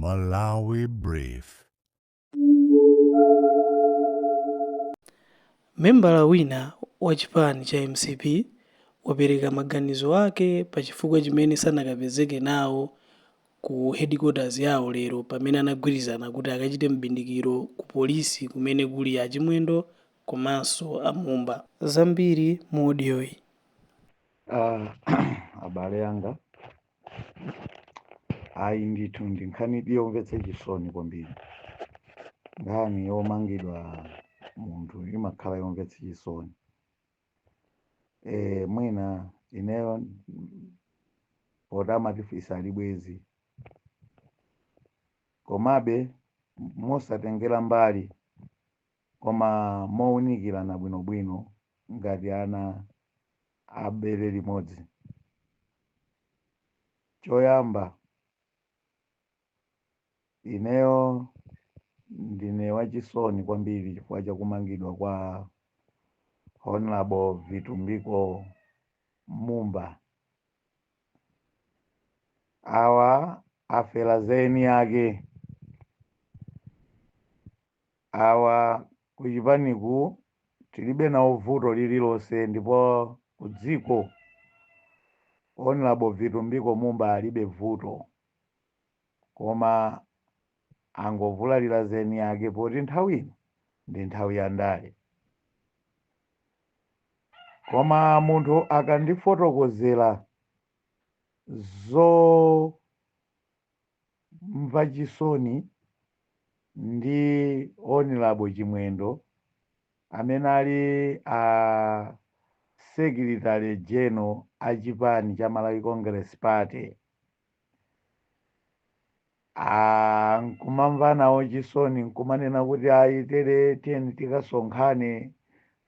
Malawi Brief. Membala wina wa chipani cha MCP wapereka maganizo ake pa chifukwa chimene sanakapezeke nawo ku headquarters yawo lero pamene anagwirizana kuti akachite mbindikiro ku polisi kumene kuli achimwendo komanso amumba. Zambiri mu audioyi. Abale yanga ayi ndithu ndi nkhani yomvetsa chisoni kwambiri. Nkhani yomangidwa munthu imakhala yomvetsa chisoni. Mwina ineyo poti amatifisa ali bwezi, komabe mosatengera mbali koma mowunikirana bwinobwino ngati ana abere limodzi. Choyamba, ineyo ndine wachisoni kwambiri chifukwa chakumangidwa kwa Honorable Vitumbiko Mumba. Awa afera zeni yake, awa kuchipaniku tilibe nawo vuto lililonse, ndipo kudziko Honorable Vitumbiko Mumba alibe vuto, koma angovulalira zeni yake poti nthawi ndi nthawi ya ndale. Koma munthu akandifotokozera zomva chisoni ndi Honorable Chimwendo amene ali Secretary General a chipani cha Malawi Congress Party, nkumamva nawo chisoni, nkumanena kuti ayitere tiyeni tikasonkhane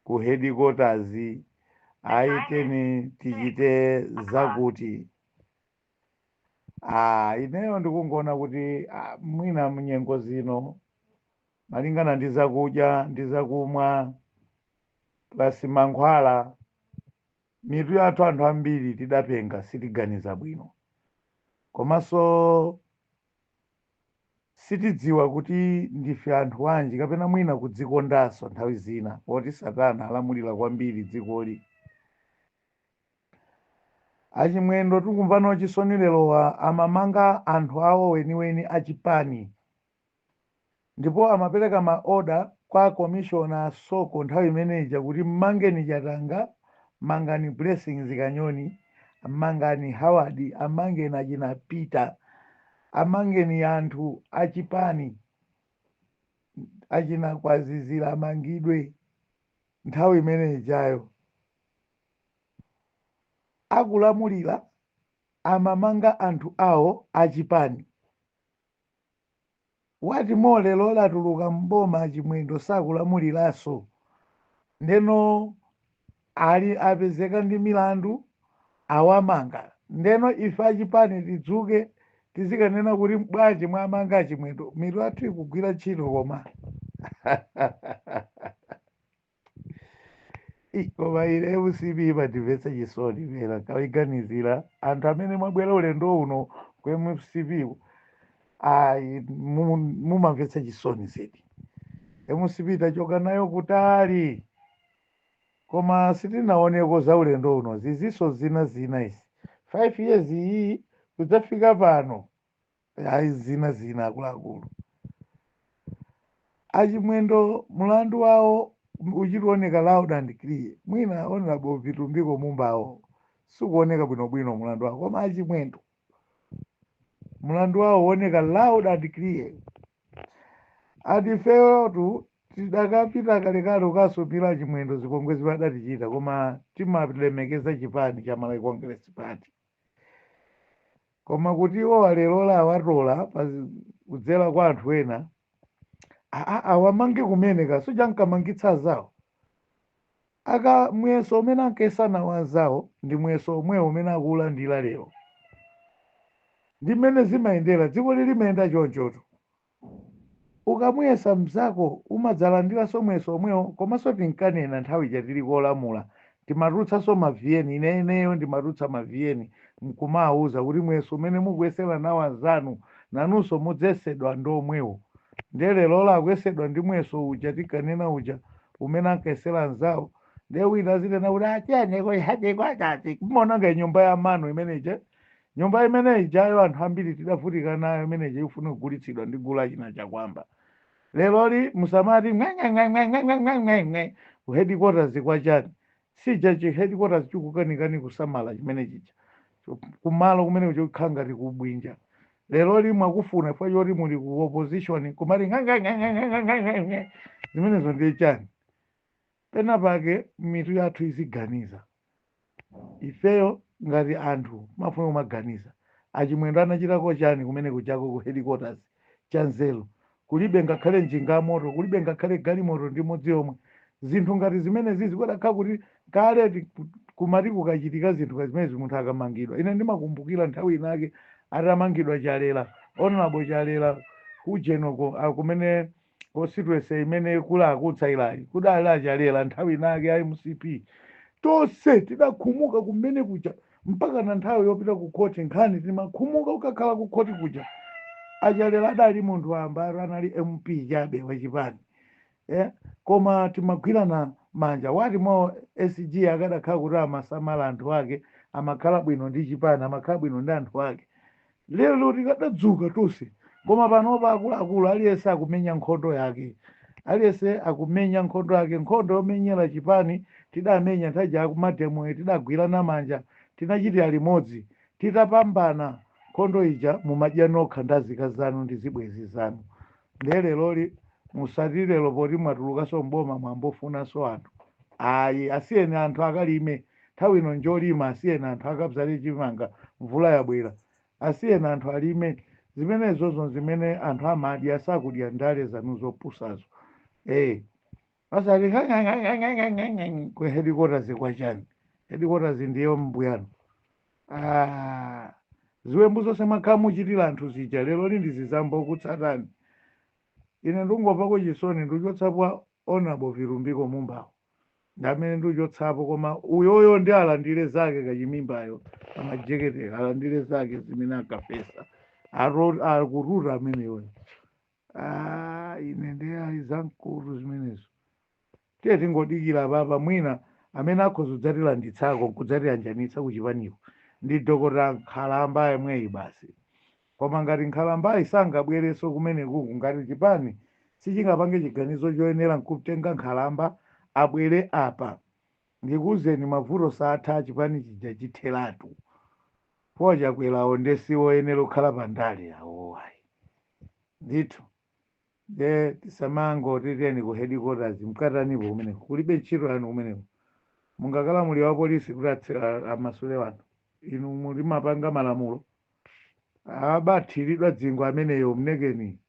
ku headquarters, ayiteni tichite zakuti. Ineyo ndikungona kuti mwina mnyengo zino malingana ndi zakudya ndi zakumwa plus mankhwala, mitu yathu anthu ambiri tidapenga sitiganiza bwino, komanso sitidziwa kuti ndife anthu wanji kapena mwina kudzikondanso nthawi zina poti Satana alamulira kwambiri dzikoli. Achimwendo tikumva nawo chisoni lerowa amamanga anthu awo weniweni achipani, ndipo amapereka maoda kwa commissioner Soko nthawi imeneja kuti mmangeni Chatanga, mangani Blessings Kanyoni, mangani Howard, amangeni achina Peter, amangeni anthu achipani achina Kwazizira amangidwe nthawi imenejayo. Akulamulira amamanga anthu awo achipani. Wati lero latuluka mboma Achimwendo sakulamuliranso, ndeno ali apezeka ndi milandu awamanga. Ndeno ife achipani tidzuke tizikanena kuti bwanji mwamanga Achimwendo, mitu athu ikugwira ntchito koma koma ine MCP imandimvetsa chisoni pera kawiganizira anthu amene mwabwera ulendo uno ku MCP mumamvetsa chisoni zedi. MCP tachoka nayo kutali, koma sitinaoneko za ulendo uno ziziso zina izi 5 years iyi kudzafika pano zina akuluakulu. Achimwendo mulandu wawo uchioneka loud and clear. Mwina Honorable Vitumbiko Mumbawo sikuoneka bwinobwino mulandu wawo, koma Achimwendo mulandu wawo uoneka loud and clear. Atifeotu tidakapita kalekale ukasopira Achimwendo zipongwezi padatichita, koma timalemekeza chipani cha Malawi Congress Party. Koma kuti iwo lero awatola kudzera kwa anthu ena, awamange kumene kasoja nkamangitsa zawo. Mweso umene ankesana wazawo ndi mweso omwe umene akulandira lero. Ndi mmene zimayendera dziko limayenda chonchoto. Ukamwesa mzako umadzalandiranso mweso omwewo, komanso tinkanena nthawi jatili kolamula timatulutsanso maviyeni. Ineyo ndimatulutsa maviyeni nkumawuza kuti mweso umene mukuyesera nawo anzanu nanunso mudzesedwa ndomwewo ndiye lero lakwesedwa ndi mweso uja tikanena uja umene ankayesera anzawo ndiye wina azinena kuti achenekoi kumonanga nyumba ya mano imeneja nyumba imeneyi jayo anthu ambiri tidavutika nayo imeneja ifuna kugulitsidwa ndi gulu achina chakwamba leloli musamati ku headquarters kwa chani sija chi headquarters chikukanikani kusamala chimene chicha kumalo kumene chikukhala ngati kubwinja leloli mwakufuna fwa choti muli ku opposition kumati zimenezo ndiye chani pena pake mitu yathu iziganiza ifeyo ngati anthu mafuna kumaganiza achimwendo anachitako chani kumene kuchako ku headquarters cha Nzelo kulibe ngakhale njinga ya moto kulibe ngakhale galimoto ndi modzi yomwe zinthu ngati zimene zizi kudakhala kuti kale kumati kukachitika zinthu zimene munthu akamangidwa ine ndimakumbukira nthawi inake atamangidwa Chalela honorable Chalela kujenoko kumene constituency imene kula akutsairayi kudali Chalela nthawi inake a MCP tonse tidakhumuka kumene kuja mpaka na nthawi yopita ku khoti nkhani timakhumuka ukakhala ku khoti kuja Achalela adali munthu ambaro anali MP chabe wachipani koma timagwirana manja wati mwa SG akadakhala kuti amasamala anthu ake amakhala bwino ndi chipani amakhala bwino ndi anthu ake lero tikadadzuka tonse koma panopa akuluakulu aliyense akumenya nkhondo yake aliyense akumenya nkhondo yake nkhondo yomenyera chipani tidamenya nthaja akumademoyo tidagwirana manja tinachitira limodzi titapambana nkhondo ija mumadya nokha ndazika zanu ndi zibwezi zanu ndiye leloli musati lero poti mwatulukaso mboma mwambofunanso anthu ayi asiyeni anthu akalime nthawi ino njolima asiyeni anthu akabzale chimanga mvula yabwera asiyeni anthu alime zimenezozo zimene anthu amadya sakudya ndale zanu zopusazo asati ku headquarters kwa chani headquarters ndiyo mbuyano ziwembu zonse makhala muchitira anthu zija lero ndizizambo kutsatani ine ndingopako chisoni ndikuchotsapo honorable Vilumbiko Mumbawo ndamene ndikuchotsapo koma uyoyo ndi alandire zake kachimimbayo amajekete alandire zake zimene akapesa akuruta ameneyo ine ndiye ayizamkulu zimenezo tiye tingodikira papa mwina amene akhoza kudzatilanditsako kudzatiyanjanitsa kuchipaniko ndi Dr. Nkhalamba yemweyi basi koma ngati Nkhalambayi sangabwereso kumene kuku ngati chipani sichingapange chiganizo choyenera nkutenga Nkhalamba abwere apa ndikuwuzeni mavuto satha chipani chija chitheratu pochakwerawo ndesiwoyenera kukhala pandale awo ayi ndithu de tisamangotiteni ku headquarters mkatanipo kumeneko kulibe ntchito yanu kumeneko mungakalamuli wa polisi kuti amasule wanu inu mulimapanga malamulo abathiridwa dzingo ameneyo mnekeni